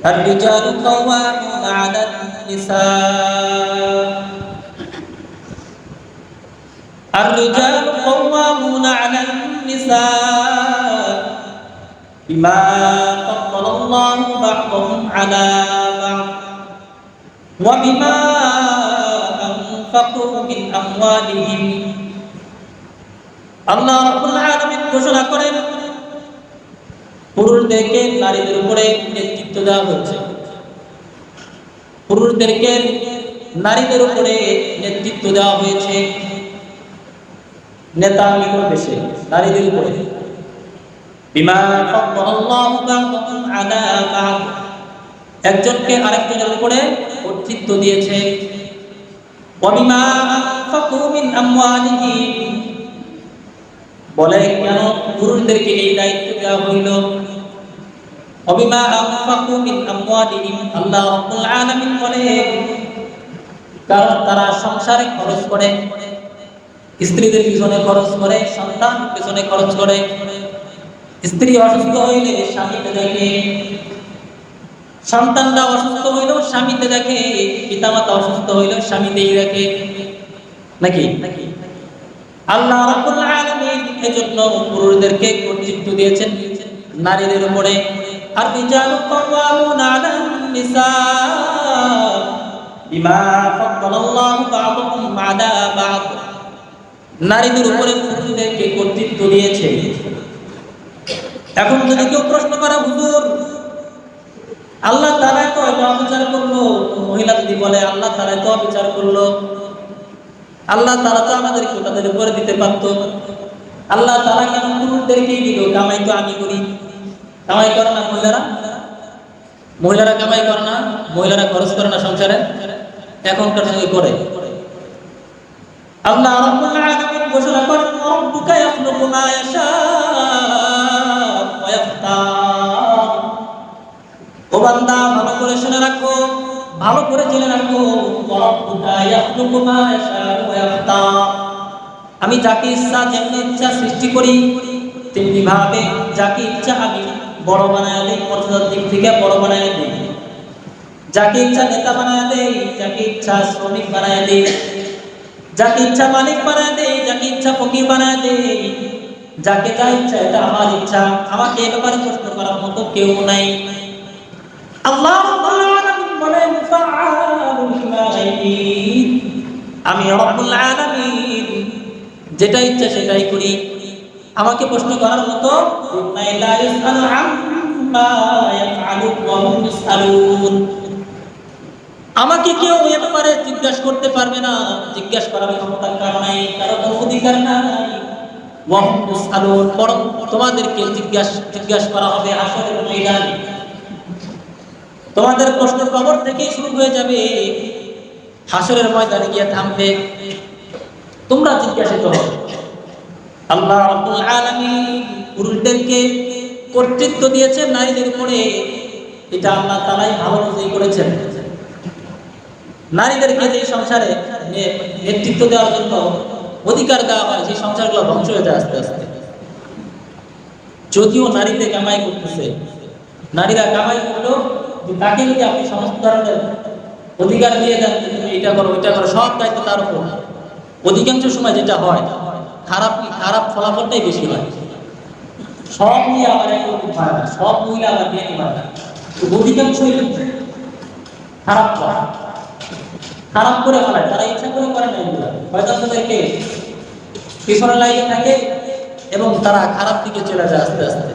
الرجال قوامون على النساء الرجال قوامون على النساء بما فضل الله بعضهم على بعض وبما أنفقوا من أموالهم আল্লাহ রাব্বুল আলামিন ঘোষণা করেন পুরুষদেরকে নারীদের উপরে নেতৃত্ব দেওয়া হচ্ছে। পুরুষদেরকে নারীদের উপরে নেতৃত্ব দেওয়া হয়েছে, নেতাগি করবে সে নারীদের উপরে। বিমা ফাদ্দালাল্লাহু বা'দাহুম আলা বা'দ, একজনকে আরেকজনের উপরে কর্তৃত্ব দিয়েছে। ওয়া বিমা আনফাকু মিন আমওয়ালিহিম, বলে কেন পুরুষদেরকে এই দায়িত্ব দেওয়া হইল? অবিমা আনফাকু মিন আমওয়ালিহিম, আল্লাহ রাব্বুল আলামিন বলে কারণ তারা সংসারে খরচ করে, স্ত্রীদের পিছনে খরচ করে, সন্তান পিছনে খরচ করে। স্ত্রী অসুস্থ হইলে স্বামীকে দেখে, সন্তানরা অসুস্থ হইলেও স্বামীকে দেখে, পিতামাতা অসুস্থ হইলেও স্বামীকেই দেখে, নাকি? আল্লাহ রাব্বুল আলামিন এজন্য পুরুষদেরকে কর্তৃত্ব দিয়েছেন নারীদের উপরে। আর রিজালু কাওয়ামুনা আলান নিসা বিমা ফাদ্দালাল্লাহু বা'দাহুম আলা বা'দ, নারীদের উপরে পুরুষদেরকে কর্তৃত্ব দিয়েছে। এখন যদি কেউ প্রশ্ন করে, হুজুর আল্লাহ তাআলা তো অবিচার করলো, মহিলা যদি বলে আল্লাহ তাআলা তো অবিচার করলো, আল্লাহ তাআলা তো আমাদেরকে তাদের উপরে দিতে পারতো, আল্লাহ তাআলা কেন পুরুষদেরকেই দিল? কামাই তো আমি করি। কামাই করে না মহিলারা? মহিলারা কামাই করে না? মহিলারা খরচ করে না সংসারে? এখনকার সঙ্গে করে। আল্লাহ রাব্বুল আলামিন ঘোষণা করেন, রাব্বুকা ইয়াখলুকু মা ইয়াশা ওয়া ইয়াখতার। ও বান্দা, ভালো করে শুনে রাখো, ভালো করে জেনে রাখো, রাব্বুকা ইয়াখলুকু মা ইয়াশা ওয়া ইয়াখতার, আমি যাকে ইচ্ছা যেমনি ইচ্ছা সৃষ্টি করি তেমনি ভাবে যাকে ইচ্ছা আমি বড় বানায় দেই, মর্যাদার দিক থেকে বড় বানায় দেই। যাকে ইচ্ছা নেতা বানায় দেই, যাকে ইচ্ছা শ্রমিক বানায় দেই, যাকে ইচ্ছা মালিক বানায় দেই, যাকে ইচ্ছা ফকির বানায় দেই, যাকে যা ইচ্ছা এটা আমার ইচ্ছা। আমাকে এ ব্যাপারে প্রশ্ন করার মতো কেউ নাই। আল্লাহ রাব্বুল আলামিন বলেন, ফাআলুন লিমা ইউরিদ, আমি রাব্বুল আলামিন যেটা ইচ্ছা সেটাই করি। আমাকে প্রশ্ন করার মতো নাই। লা ইসআলু আম্মা ইয়াফআলু ওয়া হুম ইসআলুন, আমাকে কেউ এ ব্যাপারে জিজ্ঞাসা করতে পারবে না, জিজ্ঞাসা করার ক্ষমতা কারো নাই, কারো কোনো অধিকার নাই। ওয়া হুম ইসআলুন, বরং তোমাদেরকে জিজ্ঞাসা করা হবে হাসরের ময়দানে। তোমাদের প্রশ্ন কবর থেকেই শুরু হয়ে যাবে, হাসরের ময়দানে গিয়ে থামবে, তোমরা জিজ্ঞাসিত হবে। আল্লাহ রাব্বুল আলামিন পুরুষদেরকে কর্তৃত্ব দিয়েছেন নারীদের উপরে, এটা আল্লাহ তাআলাই ভালো বুঝেই করেছেন। নারীদেরকে যে সংসারে নেতৃত্ব দেওয়ার জন্য অধিকার দেওয়া হয়, সেই সংসারগুলো ধ্বংস হয়ে যায় আস্তে আস্তে। যদিও নারীদের কামাই করতেছে, নারীরা কামাই করলেও তাকে যদি আপনি সমস্ত ধরনের অধিকার দিয়ে দেন, তুমি এটা করো ওইটা করো, সব দায়িত্ব তার উপর, অধিকাংশ সময় যেটা হয় খারাপ ফলাফলটাই বেশি হয়। সব নিয়ে আবার একরকম হয় না, সব মহিলা আবার বিয়ে হয় না, অধিকাংশই খারাপ করে ফেলায়। তারা ইচ্ছা করে না এগুলো, হয়তো তাদেরকে পিছনে লাগিয়ে থাকে এবং তারা খারাপ দিকে চলে যায় আস্তে আস্তে।